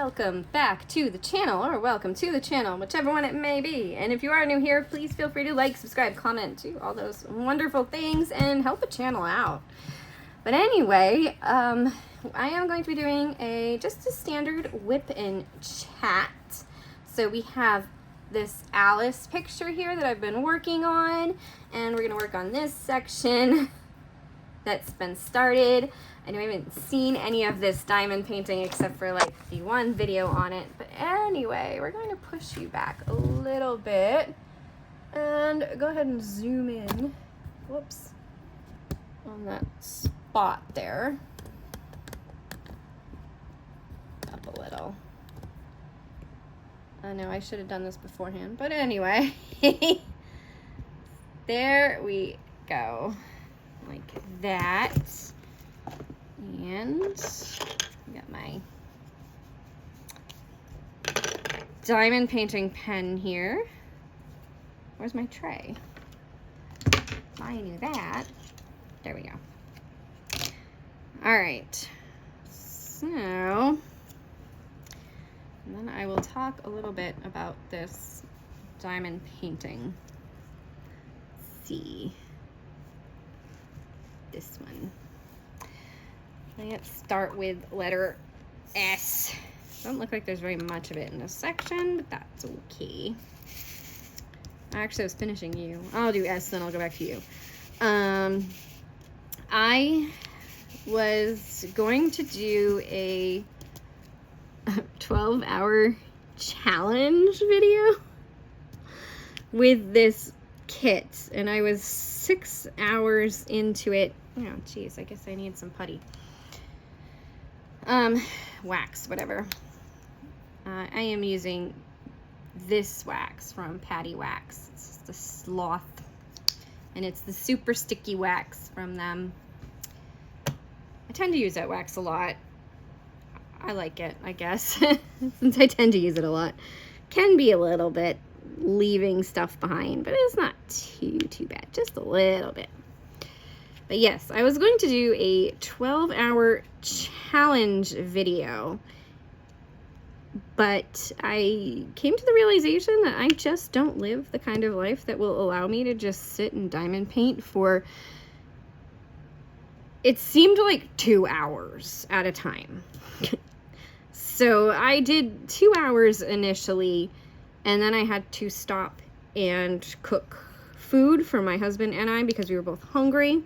welcome back to the channel, or welcome to the channel, whichever one it may be. And if you are new here, please feel free to like, subscribe, comment, do all those wonderful things and help the channel out. But anyway, I am going to be doing just a standard WIP and Chat. So we have this Alice picture here that I've been working on, and we're going to work on this section that's been started. I know I haven't seen any of this diamond painting except for like the one video on it. But anyway, we're going to push you back a little bit and go ahead and zoom in. Whoops. On that spot there. Up a little. I know I should have done this beforehand, but anyway. There we go. Like that. And I got my diamond painting pen here. Where's my tray? If I knew that. There we go. All right. So, and then I will talk a little bit about this diamond painting. Let's see. This one. Let's start with letter S. Doesn't look like there's very much of it in this section, but that's okay. Actually, I was finishing you. I'll do S, then I'll go back to you. I was going to do a 12-hour challenge video with this kit, and I was 6 hours into it. Oh, geez, I guess I need some putty. Wax, whatever. I am using this wax from Patty Wax. It's the Sloth, and it's the super sticky wax from them. I tend to use that wax a lot. I like it, I guess, since I tend to use it a lot. Can be a little bit leaving stuff behind, but it's not too bad, just a little bit. But yes, I was going to do a 12-hour challenge video, but I came to the realization that I just don't live the kind of life that will allow me to just sit and diamond paint for, it seemed like 2 hours at a time. So I did 2 hours initially, and then I had to stop and cook food for my husband and I because we were both hungry.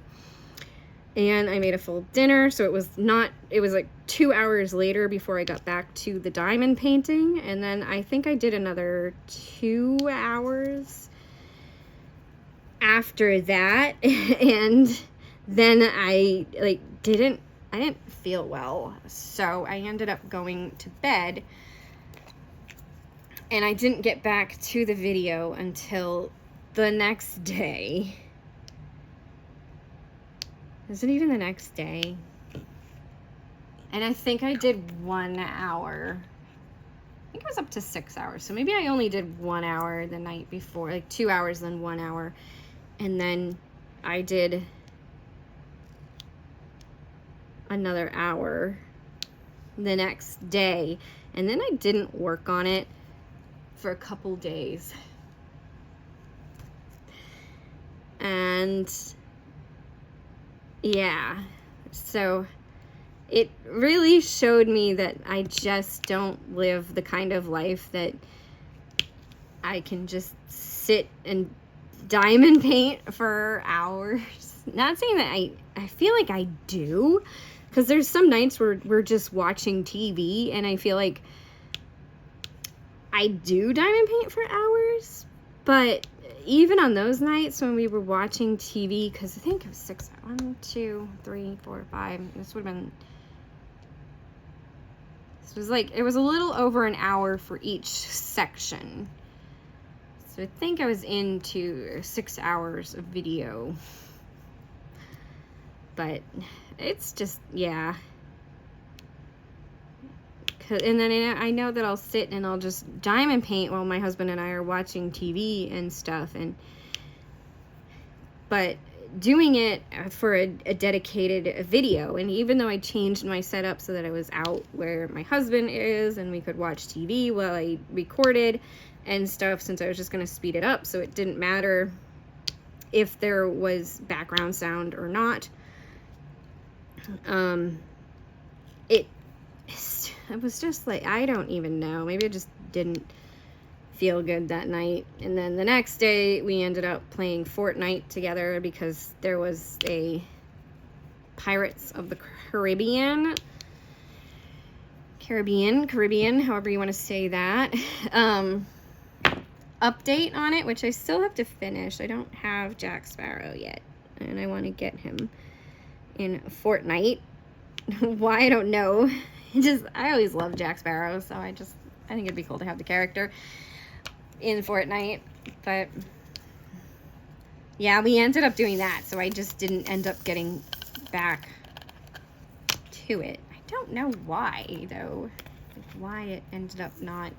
And I made a full dinner, so it was like 2 hours later before I got back to the diamond painting. And then I think I did another 2 hours after that. And then I didn't feel well. So I ended up going to bed. And I didn't get back to the video until the next day. Is it even the next day? And I think I did 1 hour. I think it was up to 6 hours. So maybe I only did 1 hour the night before, like 2 hours, then 1 hour. And then I did another hour the next day. And then I didn't work on it for a couple days. And yeah, so it really showed me that I just don't live the kind of life that I can just sit and diamond paint for hours. Not saying that I feel like I do, because there's some nights where we're just watching TV and I feel like I do diamond paint for hours, but even on those nights when we were watching TV, because I think it was 6, 1, 2, 3, 4, 5, this would have been, this was like, it was a little over an hour for each section. So I think I was into 6 hours of video. But it's just, yeah. And then I know that I'll sit and I'll just diamond paint while my husband and I are watching TV and stuff. But doing it for a dedicated video. And even though I changed my setup so that I was out where my husband is and we could watch TV while I recorded and stuff, since I was just going to speed it up so it didn't matter if there was background sound or not, it was just like, I don't even know, maybe I just didn't feel good that night. And then the next day we ended up playing Fortnite together because there was a Pirates of the Caribbean, however you want to say that, update on it, which I still have to finish. I don't have Jack Sparrow yet, and I want to get him in Fortnite. Why, I don't know. I always love Jack Sparrow, so I think it'd be cool to have the character in Fortnite. But yeah, we ended up doing that, so I just didn't end up getting back to it. I don't know why, though, why it ended up not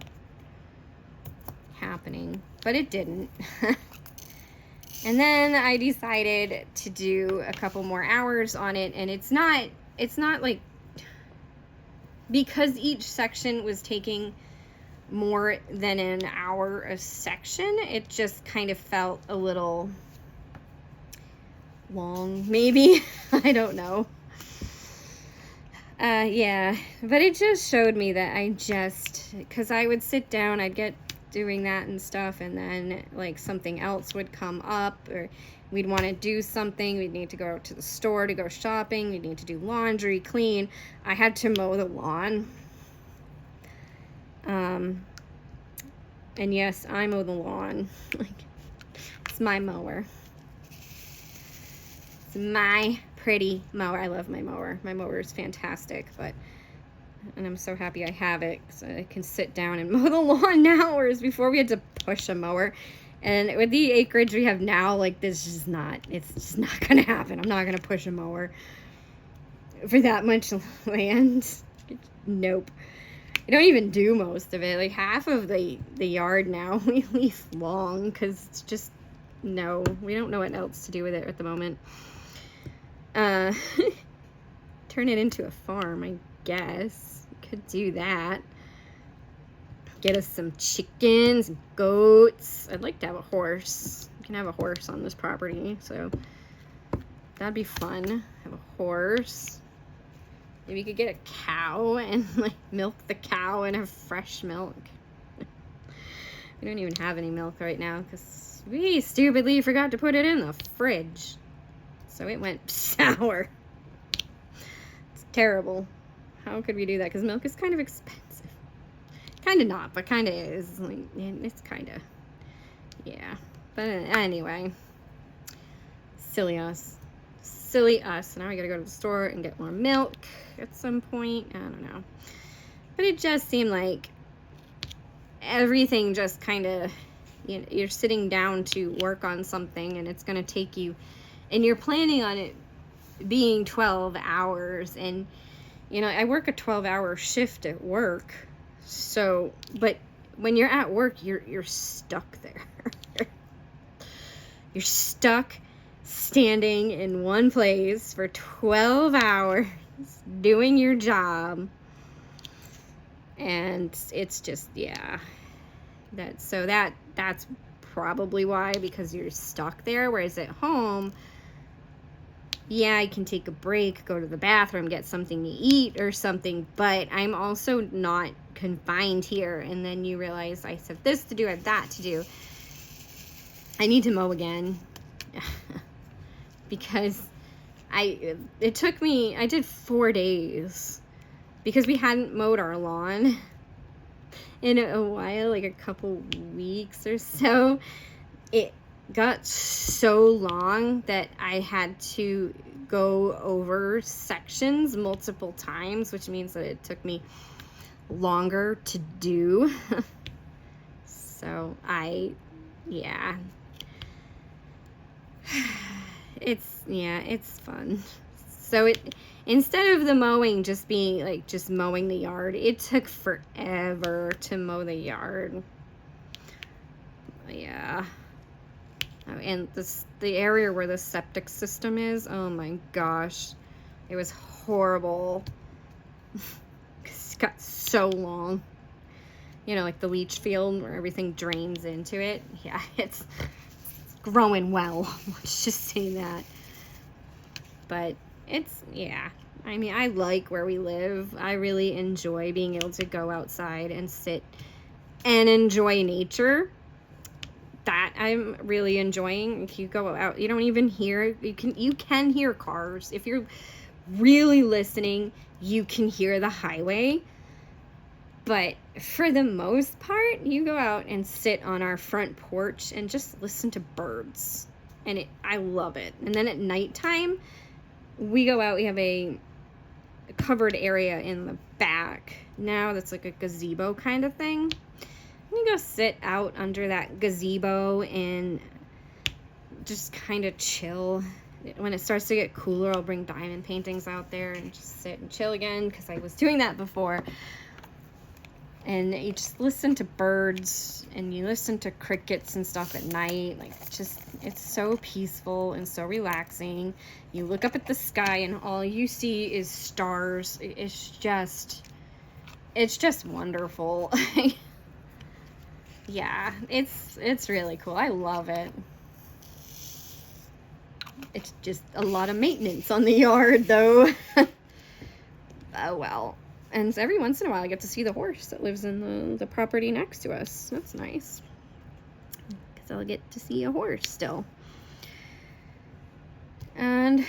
happening, but it didn't. And then I decided to do a couple more hours on it, and it's not like, because each section was taking more than an hour a section, it just kind of felt a little long, maybe. I don't know. Yeah, but it just showed me that because I would sit down, I'd get doing that and stuff, and then like something else would come up, or we'd want to do something, we'd need to go out to the store to go shopping, we'd need to do laundry, clean. I had to mow the lawn. And yes, I mow the lawn. Like, it's my mower. It's my pretty mower. I love my mower. My mower is fantastic, and I'm so happy I have it, so I can sit down and mow the lawn now, whereas before we had to push a mower. And with the acreage we have now, like, it's just not gonna happen. I'm not gonna push a mower for that much land. Nope. I don't even do most of it. Like, half of the yard now we leave long, because it's just, no, we don't know what else to do with it at the moment. Turn it into a farm, I guess. Could do that. Get us some chickens and goats. I'd like to have a horse. We can have a horse on this property, so that'd be fun. Have a horse. Maybe we could get a cow and like milk the cow and have fresh milk. We don't even have any milk right now because we stupidly forgot to put it in the fridge. So it went sour. It's terrible. How could we do that? Because milk is kind of expensive. Kind of not, but kind of is. Like, it's kind of, yeah. But anyway, silly us. Silly us. Now I gotta go to the store and get more milk at some point. I don't know. But it just seemed like everything just kind of, you're sitting down to work on something, and it's gonna take you, and you're planning on it being 12 hours. And, I work a 12-hour shift at work. So, but when you're at work, you're stuck there. You're stuck standing in one place for 12 hours doing your job. And it's just, yeah. That's probably why, because you're stuck there. Whereas at home, yeah, I can take a break, go to the bathroom, get something to eat or something, but I'm also not confined here. And then you realize I have this to do, I have that to do. I need to mow again. Because I did 4 days because we hadn't mowed our lawn in a while, like a couple weeks or so. It got so long that I had to go over sections multiple times, which means that it took me longer to do. So yeah. It's fun. So instead of the mowing just being like just mowing the yard, it took forever to mow the yard. Yeah. And the area where the septic system is, oh my gosh, it was horrible. It got so long. You know, like the leach field where everything drains into it. Yeah, it's growing well. Let's just say that. But it's, yeah. I mean, I like where we live. I really enjoy being able to go outside and sit and enjoy nature. That I'm really enjoying. If you go out, you don't even hear, you can hear cars. If you're really listening, you can hear the highway. But for the most part, you go out and sit on our front porch and just listen to birds. And I love it. And then at nighttime, we go out, we have a covered area in the back. Now that's like a gazebo kind of thing. You go sit out under that gazebo and just kind of chill. When it starts to get cooler, I'll bring diamond paintings out there and just sit and chill again, because I was doing that before. And you just listen to birds and you listen to crickets and stuff at night. Like, just, it's so peaceful and so relaxing. You look up at the sky and all you see is stars. It's just wonderful. Yeah, it's really cool. I love it. It's just a lot of maintenance on the yard, though. Oh, well. And every once in a while I get to see the horse that lives in the property next to us. That's nice. Because I'll get to see a horse still. And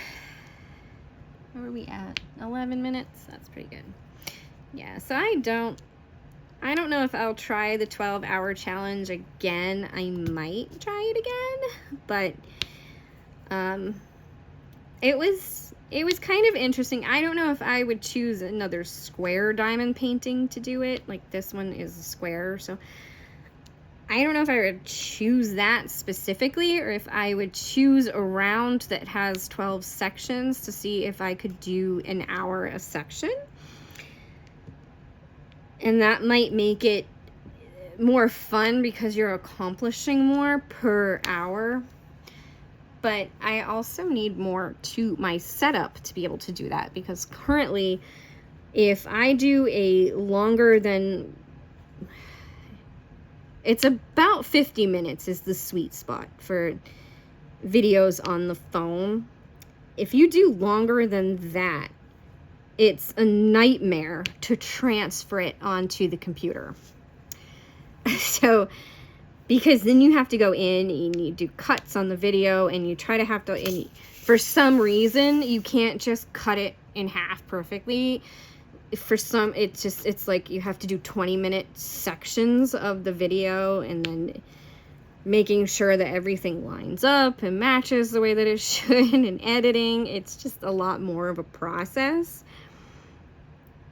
where are we at? 11 minutes? That's pretty good. Yeah, so I don't know if I'll try the 12-hour challenge again. I might try it again, but it was kind of interesting. I don't know if I would choose another square diamond painting to do it. Like, this one is a square, so I don't know if I would choose that specifically, or if I would choose a round that has 12 sections to see if I could do an hour a section. And that might make it more fun because you're accomplishing more per hour. But I also need more to my setup to be able to do that, because currently, if I do a longer than, it's about 50 minutes is the sweet spot for videos on the phone. If you do longer than that, it's a nightmare to transfer it onto the computer. So, because then you have to go in and you do cuts on the video, and you try to have to, and for some reason, you can't just cut it in half perfectly. For some, it's like you have to do 20-minute sections of the video, and then making sure that everything lines up and matches the way that it should, and editing. It's just a lot more of a process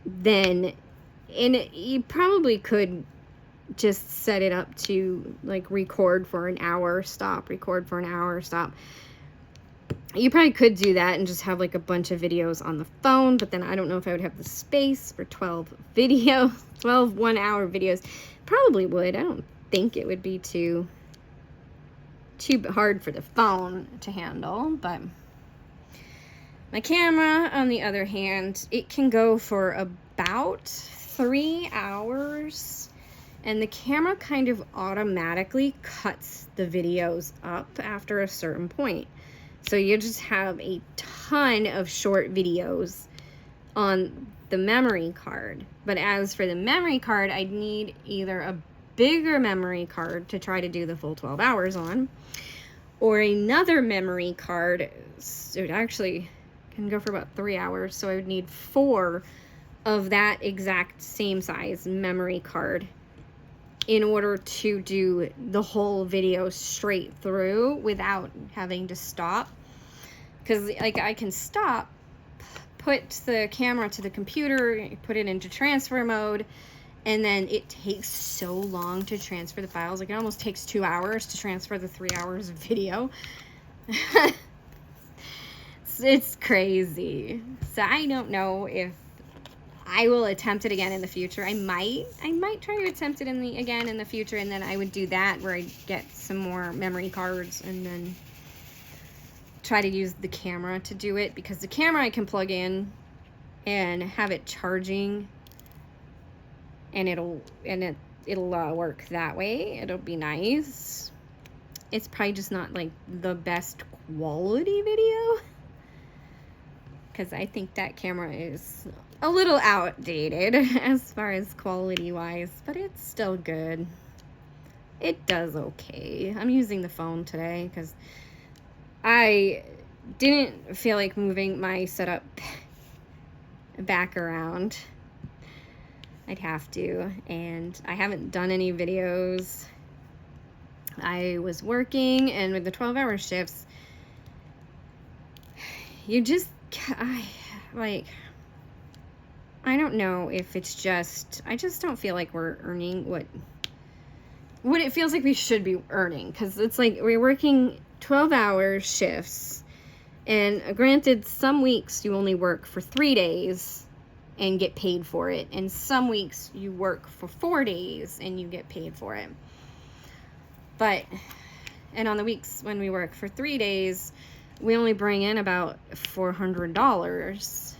than, and you probably could just set it up to like record for an hour, stop, record for an hour, stop. You probably could do that and just have like a bunch of videos on the phone, but then I don't know if I would have the space for 12 1-hour videos. Probably would. I don't think it would be too hard for the phone to handle, but my camera, on the other hand, it can go for about 3 hours. And the camera kind of automatically cuts the videos up after a certain point. So you just have a ton of short videos on the memory card. But as for the memory card, I'd need either a bigger memory card to try to do the full 12 hours on, or another memory card. So it actually can go for about 3 hours. So I would need 4 of that exact same size memory card in order to do the whole video straight through without having to stop. Because like, I can stop, put the camera to the computer, put it into transfer mode, and then it takes so long to transfer the files. Like, it almost takes 2 hours to transfer the 3 hours of video. It's crazy. So I don't know if I will attempt it again in the future. I might try to attempt it again in the future, and then I would do that where I get some more memory cards and then try to use the camera to do it, because the camera I can plug in and have it charging, and it'll work that way. It'll be nice. It's probably just not like the best quality video, because I think that camera is a little outdated as far as quality wise, but it's still good. It does okay. I'm using the phone today because I didn't feel like moving my setup back around. I'd have to, and I haven't done any videos. I was working, and with the 12-hour shifts, you just, I don't know if it's just, I just don't feel like we're earning what it feels like we should be earning, because it's like we're working 12-hour shifts, and granted, some weeks you only work for 3 days and get paid for it, and some weeks you work for 4 days and you get paid for it. But, and on the weeks when we work for 3 days, we only bring in about $400,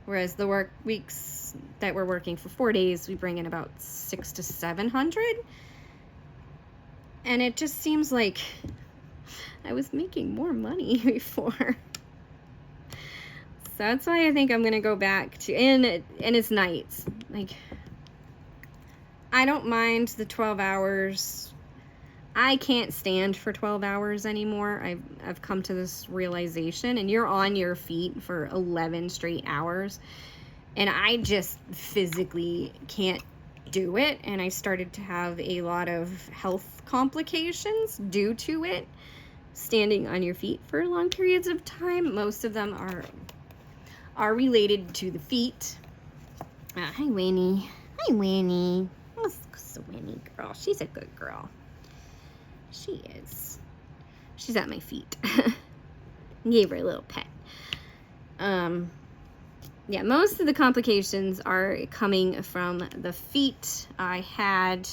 whereas the weeks that we're working for 4 days, we bring in about $600 to $700. And it just seems like I was making more money before. So that's why I think I'm gonna go back to, and it's nights. Like, I don't mind the 12 hours. I can't stand for 12 hours anymore. I've come to this realization, and you're on your feet for 11 straight hours, and I just physically can't do it, and I started to have a lot of health complications due to it. Standing on your feet for long periods of time, most of them are related to the feet. Hi, Winnie. Hi, Winnie. Oh, so Winnie girl. She's a good girl. She is. She's at my feet. Gave her a little pet. Yeah, most of the complications are coming from the feet. I had,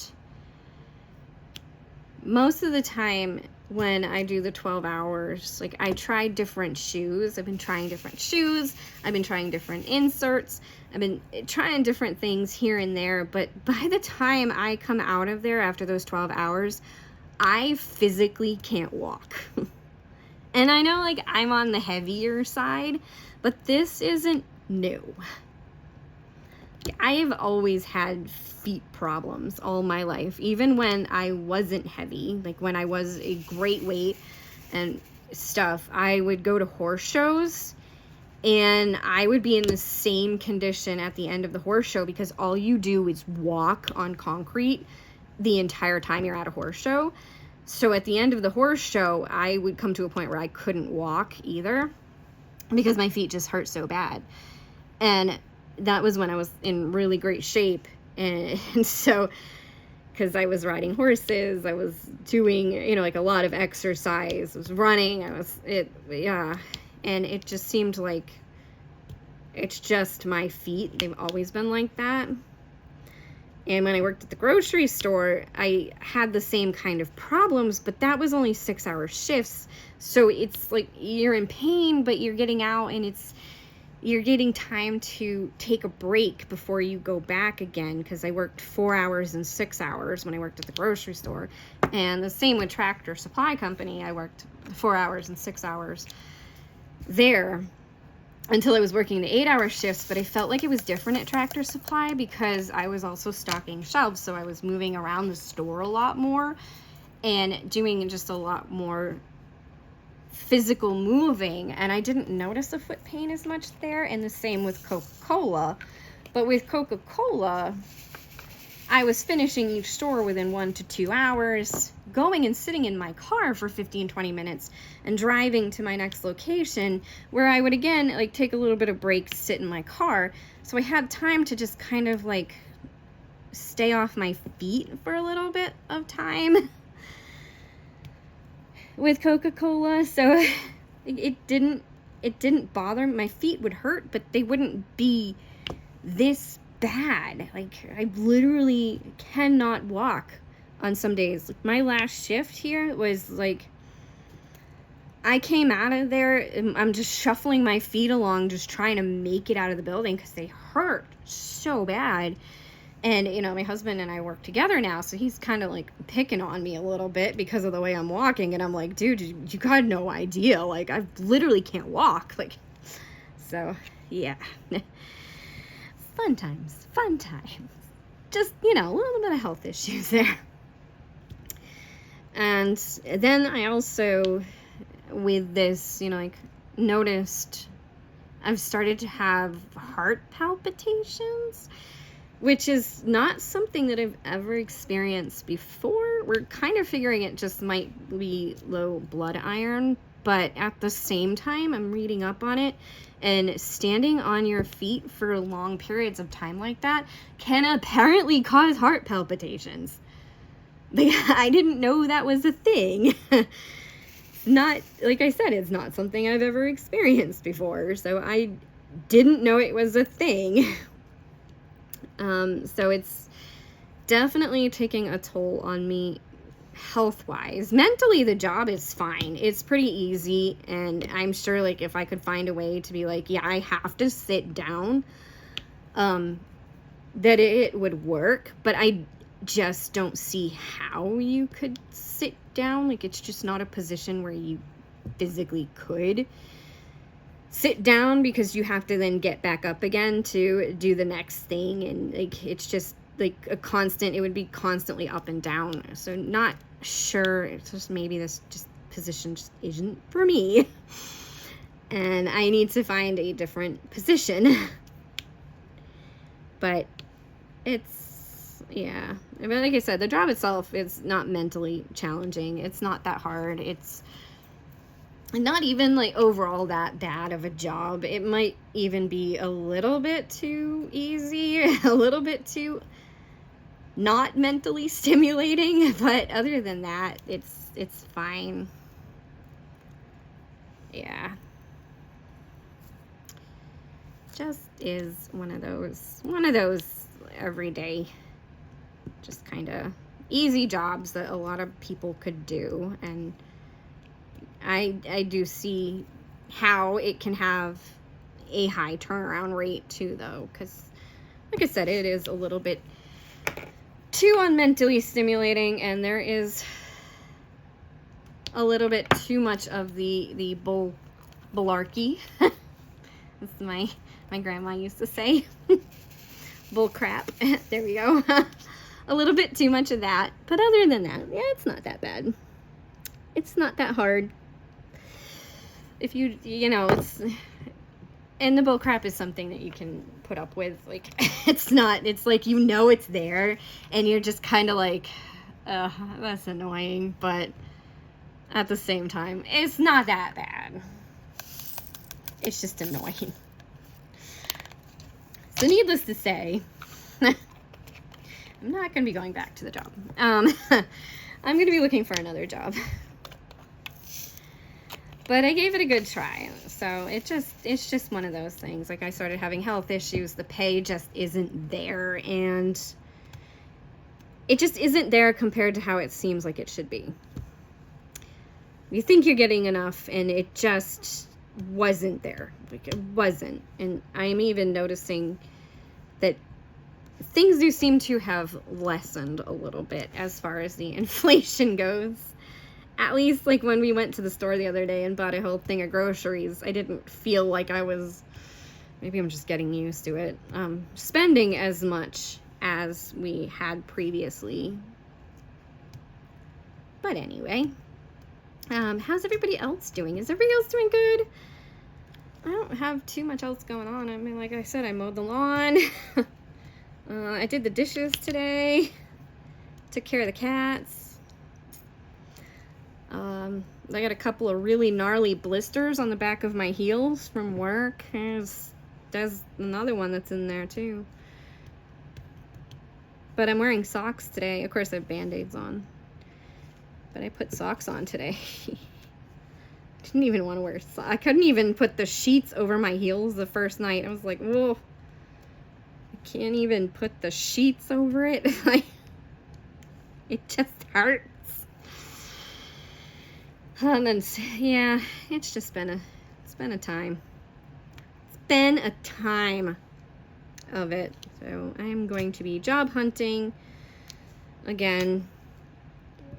most of the time when I do the 12 hours, like, I tried different shoes. I've been trying different shoes. I've been trying different inserts. I've been trying different things here and there. But by the time I come out of there after those 12 hours, I physically can't walk. And I know, like, I'm on the heavier side, but this isn't new. I have always had feet problems all my life, even when I wasn't heavy. Like, when I was a great weight and stuff, I would go to horse shows, and I would be in the same condition at the end of the horse show, because all you do is walk on concrete the entire time you're at a horse show. So at the end of the horse show, I would come to a point where I couldn't walk either, because my feet just hurt so bad. And that was when I was in really great shape. And so, because I was riding horses, I was doing, you know, like, a lot of exercise, I was running, yeah. And it just seemed like it's just my feet. They've always been like that. And when I worked at the grocery store, I had the same kind of problems, but that was only 6-hour shifts. So it's like you're in pain, but you're getting out, and you're getting time to take a break before you go back again, because I worked 4 hours and 6 hours when I worked at the grocery store. And the same with Tractor Supply Company. I worked 4 hours and 6 hours there until I was working the 8-hour shifts, but I felt like it was different at Tractor Supply because I was also stocking shelves, so I was moving around the store a lot more and doing just a lot more physical moving, and I didn't notice a foot pain as much there. And the same with Coca-Cola. But with Coca-Cola, I was finishing each store within 1 to 2 hours, going and sitting in my car for 15-20 minutes and driving to my next location, where I would again, like, take a little bit of break, sit in my car. So I had time to just kind of, like, stay off my feet for a little bit of time with Coca-Cola. So it didn't bother me. My feet would hurt, but they wouldn't be this bad. Like, I literally cannot walk on some days. Like, my last shift here was like, I came out of there and I'm just shuffling my feet along, just trying to make it out of the building because they hurt so bad. And, you know, my husband and I work together now, so he's kind of like picking on me a little bit because of the way I'm walking. And I'm like, dude, you got no idea. Like, I literally can't walk. Like, so, yeah. Fun times. Fun times. Just, you know, a little bit of health issues there. And then I also, with this, you know, like, noticed I've started to have heart palpitations, which is not something that I've ever experienced before. We're kind of figuring it just might be low blood iron, but at the same time, I'm reading up on it, and standing on your feet for long periods of time like that can apparently cause heart palpitations. Like, I didn't know that was a thing. Not, like I said, it's not something I've ever experienced before, so I didn't know it was a thing. So it's definitely taking a toll on me health-wise. Mentally, the job is fine. It's pretty easy, and I'm sure, like, if I could find a way to be like, yeah, I have to sit down, that it would work, but I just don't see how you could sit down. Like, it's just not a position where you physically could sit down, because you have to then get back up again to do the next thing, and like, it's just like a constant, it would be constantly up and down. So not sure, it's just maybe this just position just isn't for me, and I need to find a different position. But it's, yeah, I mean, like I said, the job itself is not mentally challenging. It's not that hard. It's not even like overall that bad of a job. It might even be a little bit too easy, a little bit too not mentally stimulating, but other than that, it's fine. Yeah. Just is one of those everyday, just kind of easy jobs that a lot of people could do. And I do see how it can have a high turnaround rate too, though, because like I said, it is a little bit too unmentally stimulating, and there is a little bit too much of the bullarchy. That's my grandma used to say. Bull crap. There we go. A little bit too much of that, but other than that, yeah, it's not that bad. It's not that hard. If you know, it's, and the bull crap is something that you can put up with. Like, it's not, it's like, you know, it's there, and you're just kind of like, that's annoying, but at the same time, it's not that bad. It's just annoying. So needless to say, I'm not going to be going back to the job. I'm going to be looking for another job. But I gave it a good try. So it's just one of those things. Like, I started having health issues. The pay just isn't there. And it just isn't there compared to how it seems like it should be. You think you're getting enough, and it just wasn't there. Like, it wasn't. And I'm even noticing that things do seem to have lessened a little bit as far as the inflation goes. At least, like, when we went to the store the other day and bought a whole thing of groceries, I didn't feel like I was, maybe I'm just getting used to it, spending as much as we had previously. But anyway, how's everybody else doing? Is everybody else doing good? I don't have too much else going on. I mean, like I said, I mowed the lawn. I did the dishes today. Took care of the cats. I got a couple of really gnarly blisters on the back of my heels from work. There's another one that's in there too. But I'm wearing socks today. Of course, I have Band-Aids on. But I put socks on today. Didn't even want to wear socks. I couldn't even put the sheets over my heels the first night. I was like, whoa. can't even put the sheets over it. Like, it just hurts. And then, yeah, it's just been a time. It's been a time of it. So I'm going to be job hunting again,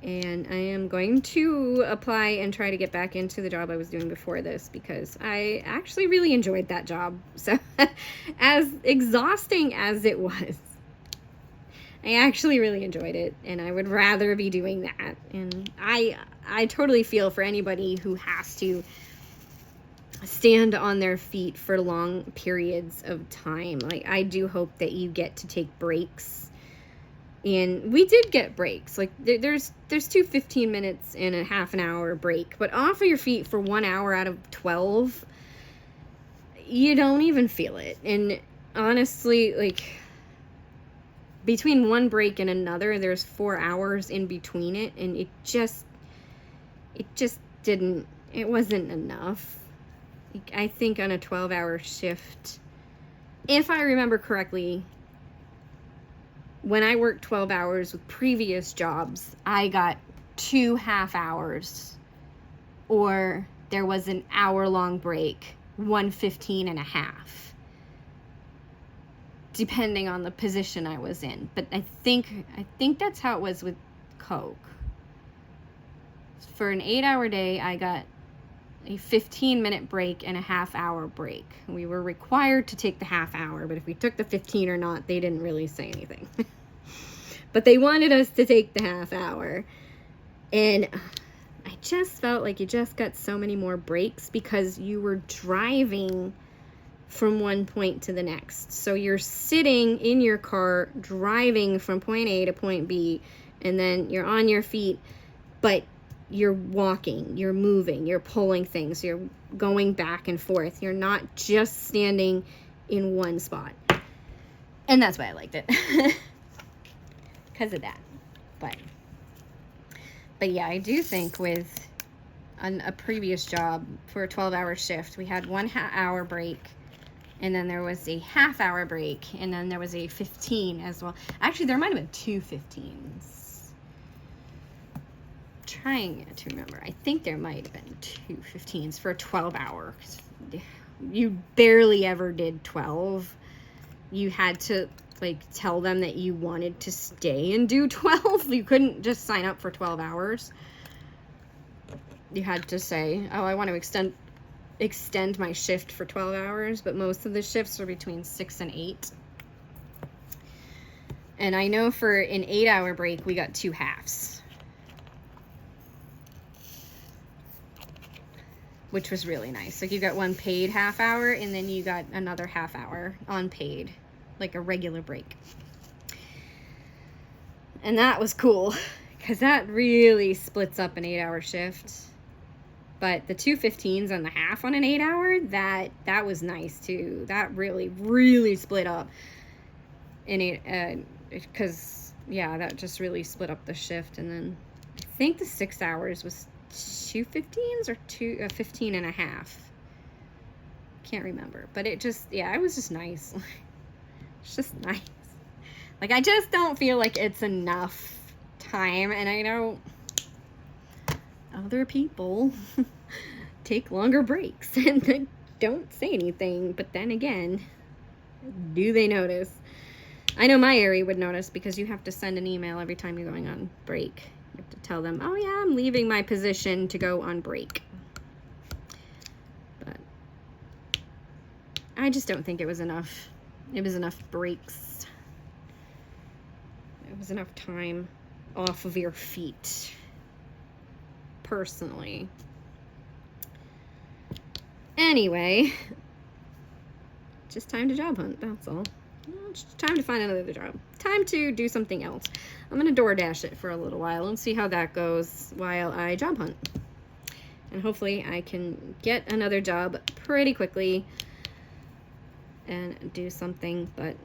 and I am going to apply and try to get back into the job I was doing before this, because I actually really enjoyed that job. So as exhausting as it was, I actually really enjoyed it, and I would rather be doing that. And I totally feel for anybody who has to stand on their feet for long periods of time. Like, I do hope that you get to take breaks. And we did get breaks. Like, there's 2 15 minutes and a half an hour break, but off of your feet for 1 hour out of 12, you don't even feel it. And honestly, like, between one break and another, there's 4 hours in between it, and it just didn't, it wasn't enough. I think on a 12-hour shift, if I remember correctly, when I worked 12 hours with previous jobs, I got 2 half hours, or there was an hour-long break, 1:15 and a half, depending on the position I was in. But I think that's how it was with Coke. For an 8-hour day, I got a 15-minute break and a half-hour break. We were required to take the half hour, but if we took the 15 or not, they didn't really say anything. But they wanted us to take the half hour. And I just felt like you just got so many more breaks because you were driving from one point to the next. So you're sitting in your car, driving from point A to point B, and then you're on your feet, but you're walking, you're moving, you're pulling things, you're going back and forth. You're not just standing in one spot. And that's why I liked it. Because of that. But yeah, I do think with a previous job for a 12-hour shift, we had 1 hour break, and then there was a half-hour break, and then there was a 15 as well. Actually, there might have been 2 15s. Trying to remember. I think there might have been 2 15s for a 12-hour. You barely ever did 12. You had to, like, tell them that you wanted to stay and do 12. You couldn't just sign up for 12 hours. You had to say, oh, I want to extend my shift for 12 hours, but most of the shifts are between 6 and 8. And I know for an 8-hour break, we got 2 halves, which was really nice. Like, you got 1 paid half hour, and then you got another half hour unpaid, like a regular break. And that was cool, because that really splits up an 8-hour shift. But the 2 15s and the half on an 8-hour, that was nice too. That really, really split up in it, because yeah, that just really split up the shift. And then I think the 6 hours was 2 15s or 15 and a half. Can't remember, but it just, yeah, it was just nice. It's just nice. Like, I just don't feel like it's enough time, and I know other people take longer breaks and they don't say anything, but then again, do they notice? I know my area would notice, because you have to send an email every time you're going on break. You have to tell them, oh yeah, I'm leaving my position to go on break. But I just don't think it was enough. It was enough breaks. It was enough time off of your feet, personally. Anyway, just time to job hunt, that's all. It's time to find another job. Time to do something else. I'm going to DoorDash it for a little while and see how that goes while I job hunt. And hopefully I can get another job pretty quickly and do something. But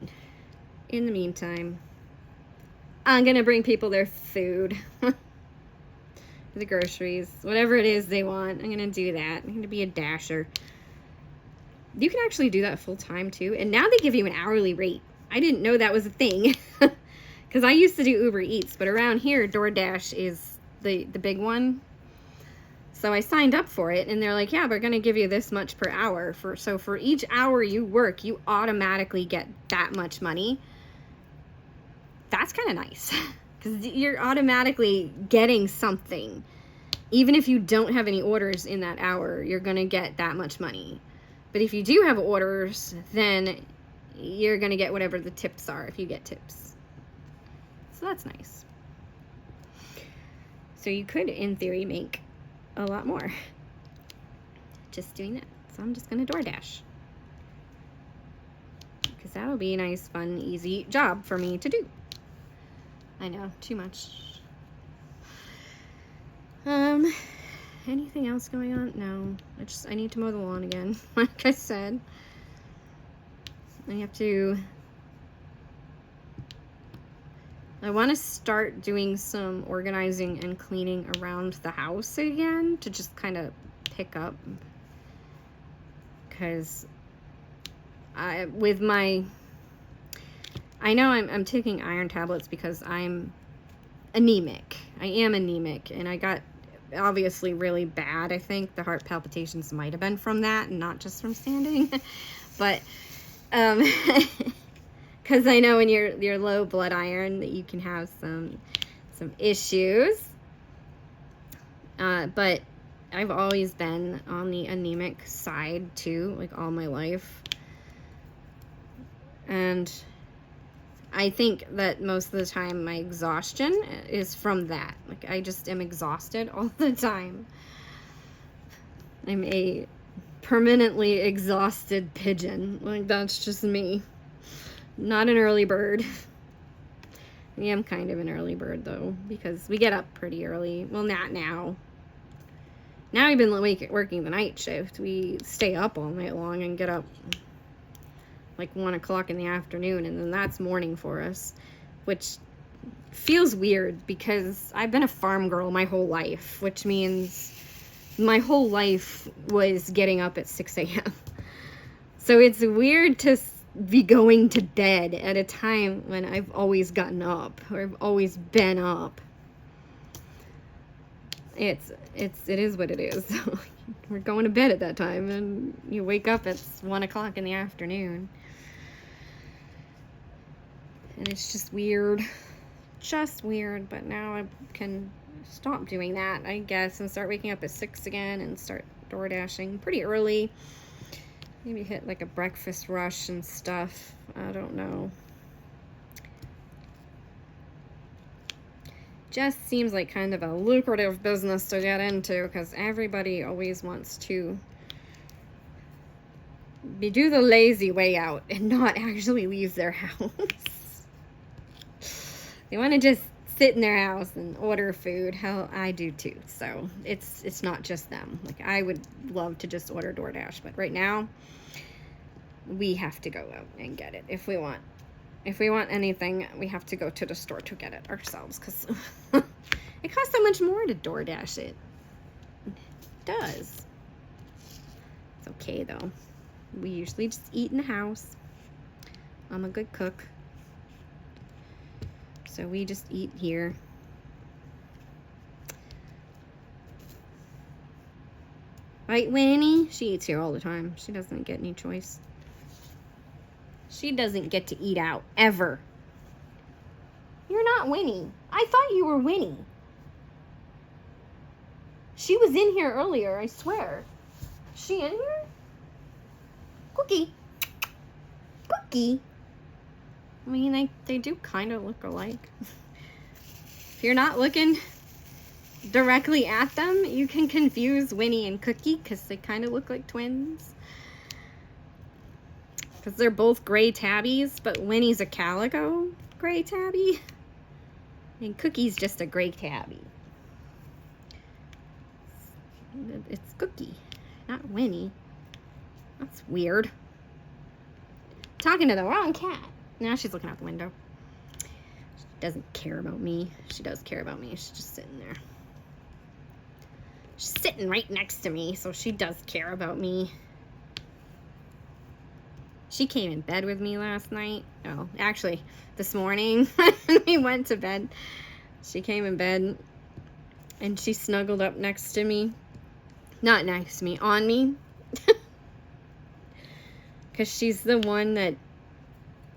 in the meantime, I'm going to bring people their food. The groceries, whatever it is they want. I'm going to do that. I'm going to be a dasher. You can actually do that full time too. And now they give you an hourly rate. I didn't know that was a thing. Because I used to do Uber Eats, but around here, DoorDash is the big one. So I signed up for it, and they're like, yeah, we're going to give you this much per hour. So for each hour you work, you automatically get that much money. That's kind of nice. Because you're automatically getting something. Even if you don't have any orders in that hour, you're going to get that much money. But if you do have orders, then you're going to get whatever the tips are if you get tips. So that's nice. So you could, in theory, make a lot more just doing that. So I'm just going to DoorDash. Because that'll be a nice, fun, easy job for me to do. I know, too much. Anything else going on? No. I need to mow the lawn again. Like I said. I want to start doing some organizing and cleaning around the house again to just kind of pick up. Because I know I'm taking iron tablets because I'm anemic. I am anemic, and I got obviously really bad. I think the heart palpitations might have been from that and not just from standing. But because I know when you're low blood iron that you can have some issues. But I've always been on the anemic side too, like all my life. And I think that most of the time my exhaustion is from that. Like, I just am exhausted all the time. I'm a permanently exhausted pigeon. Like, that's just me. Not an early bird. I am kind of an early bird, though, because we get up pretty early. Well, not now. Now we've been working the night shift. We stay up all night long and get up like 1 o'clock in the afternoon, and then that's morning for us, which feels weird because I've been a farm girl my whole life, which means my whole life was getting up at 6 a.m. So it's weird to be going to bed at a time when I've always gotten up, or I've always been up. It is what it is. We're going to bed at that time, and you wake up at 1 o'clock in the afternoon. And it's just weird. Just weird. But now I can stop doing that, I guess, and start waking up at 6 again and start door dashing pretty early. Maybe hit like a breakfast rush and stuff. I don't know. Just seems like kind of a lucrative business to get into because everybody always wants to do the lazy way out and not actually leave their house. They want to just sit in their house and order food. Hell, I do too. So it's not just them. Like, I would love to just order DoorDash, but right now we have to go out and get it. If we want anything, we have to go to the store to get it ourselves because it costs so much more to DoorDash it. It does. It's okay though. We usually just eat in the house. I'm a good cook. So we just eat here. Right, Winnie? She eats here all the time. She doesn't get any choice. She doesn't get to eat out, ever. You're not Winnie. I thought you were Winnie. She was in here earlier, I swear. Is she in here? Cookie. Cookie. I mean, they do kind of look alike. If you're not looking directly at them, you can confuse Winnie and Cookie because they kind of look like twins. Because they're both gray tabbies, but Winnie's a calico gray tabby. And Cookie's just a gray tabby. It's Cookie, not Winnie. That's weird. Talking to the wrong cat. Now she's looking out the window. She doesn't care about me. She does care about me. She's just sitting there. She's sitting right next to me, so she does care about me. She came in bed with me last night. Oh, actually, this morning when we went to bed, she came in bed and she snuggled up next to me. Not next to me, on me. Because she's the one that,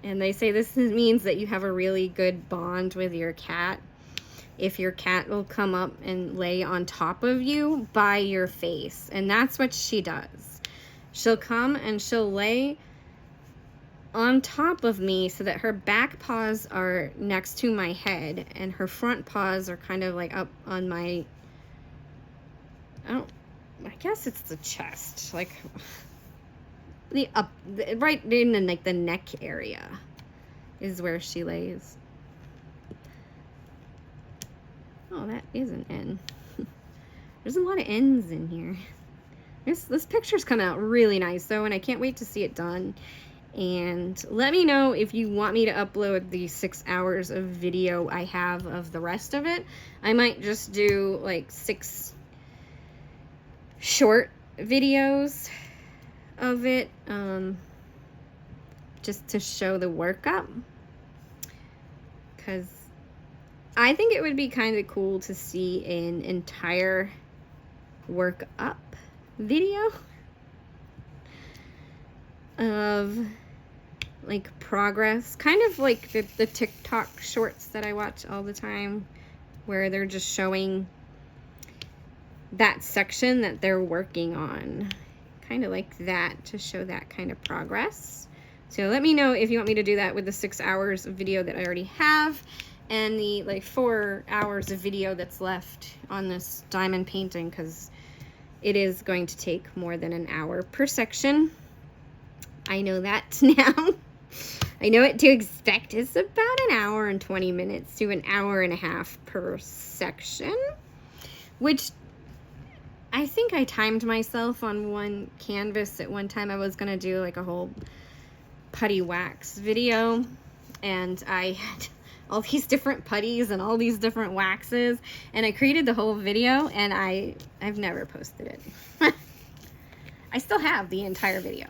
and they say this means that you have a really good bond with your cat. If your cat will come up and lay on top of you by your face. And that's what she does. She'll come and she'll lay on top of me so that her back paws are next to my head and her front paws are kind of like up on my, I guess it's the chest, like right in like the neck area is where she lays. Oh, that is an N. There's a lot of N's in here. This picture's come out really nice though, and I can't wait to see it done. And let me know if you want me to upload the 6 hours of video I have of the rest of it. I might just do like 6 short videos of it, just to show the workup. Because I think it would be kind of cool to see an entire workup video of like progress, kind of like the TikTok shorts that I watch all the time, where they're just showing that section that they're working on, kind of like that, to show that kind of progress. So let me know if you want me to do that with the 6 hours of video that I already have and the like 4 hours of video that's left on this diamond painting, because it is going to take more than an hour per section. I know that now. I know what to expect. It's about an hour and 20 minutes to an hour and a half per section, which I think I timed myself on one canvas at one time. I was gonna do like a whole putty wax video, and I had all these different putties and all these different waxes, and I created the whole video, and I've never posted it. I still have the entire video,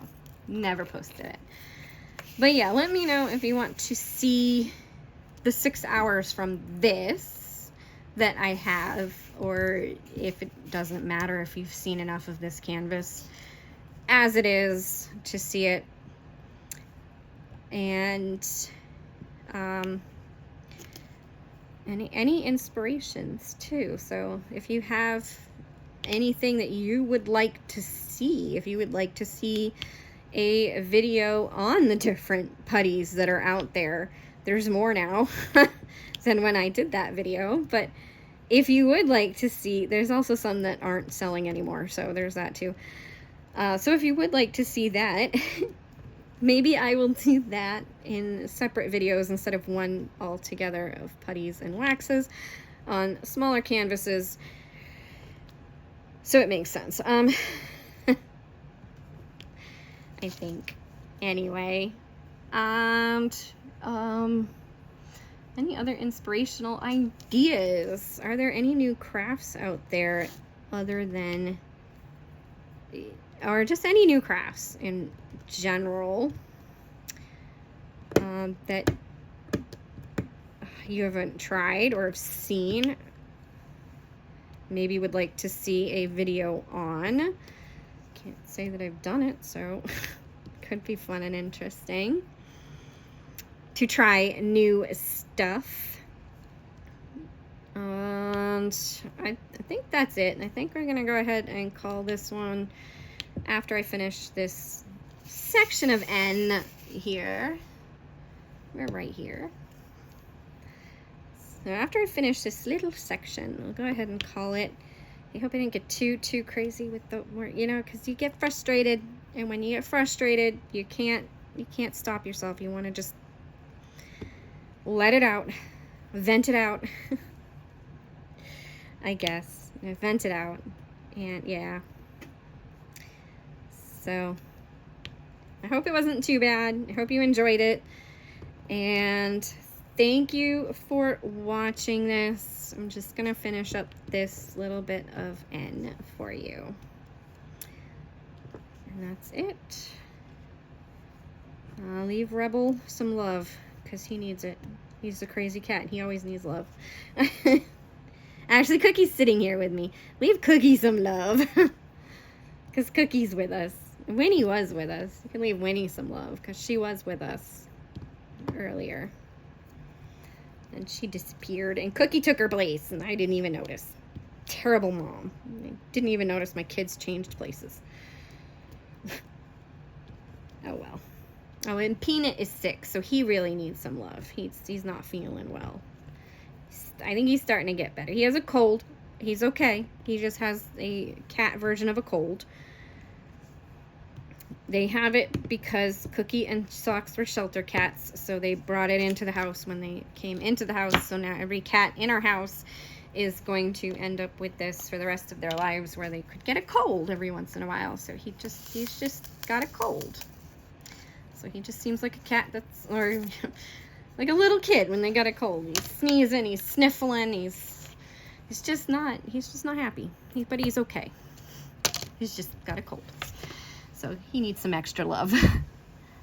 never posted it. But yeah, let me know if you want to see the 6 hours from this that I have, or if it doesn't matter if you've seen enough of this canvas as it is to see it. And any inspirations too. So if you have anything that you would like to see, if you would like to see a video on the different putties that are out there, there's more now than when I did that video. But if you would like to see, there's also some that aren't selling anymore, so there's that too. So if you would like to see that, maybe I will do that in separate videos instead of one altogether of putties and waxes on smaller canvases, so it makes sense. I think. Anyway, and any other inspirational ideas? Are there any new crafts out there other than, or just any new crafts in general that you haven't tried or have seen, maybe would like to see a video on? Can't say that I've done it, so could be fun and interesting to try new stuff. And I think that's it. I think we're gonna go ahead and call this one after I finish this section of N here. We're right here. So after I finish this little section, I'll go ahead and call it. I hope I didn't get too crazy with the word, you know, because you get frustrated, and when you get frustrated, you can't stop yourself. You want to just let it out, vent it out. I guess vent it out, and yeah. So I hope it wasn't too bad. I hope you enjoyed it, and thank you for watching this. I'm just gonna finish up this little bit of N for you. And that's it. Leave Rebel some love, because he needs it. He's a crazy cat, and he always needs love. Actually, Cookie's sitting here with me. Leave Cookie some love. Because Cookie's with us. Winnie was with us. You can leave Winnie some love, because she was with us earlier. And she disappeared, and Cookie took her place, and I didn't even notice. Terrible mom. I didn't even notice my kids changed places. Oh well. Oh, and Peanut is sick, so he really needs some love. He's not feeling well. I think he's starting to get better. He has a cold. He's okay. He just has a cat version of a cold. They have it because Cookie and Socks were shelter cats, so they brought it into the house when they came into the house. So now every cat in our house is going to end up with this for the rest of their lives, where they could get a cold every once in a while. So he's just got a cold. So he just seems like a cat that's, or like a little kid when they got a cold. He's sneezing, he's sniffling, he's just not happy. But he's okay. He's just got a cold. So he needs some extra love.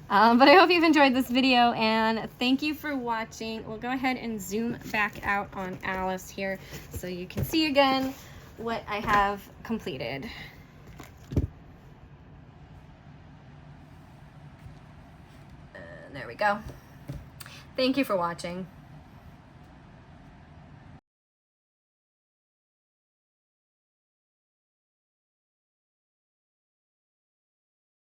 But I hope you've enjoyed this video, and thank you for watching. We'll go ahead and zoom back out on Alice here so you can see again what I have completed. There we go. Thank you for watching.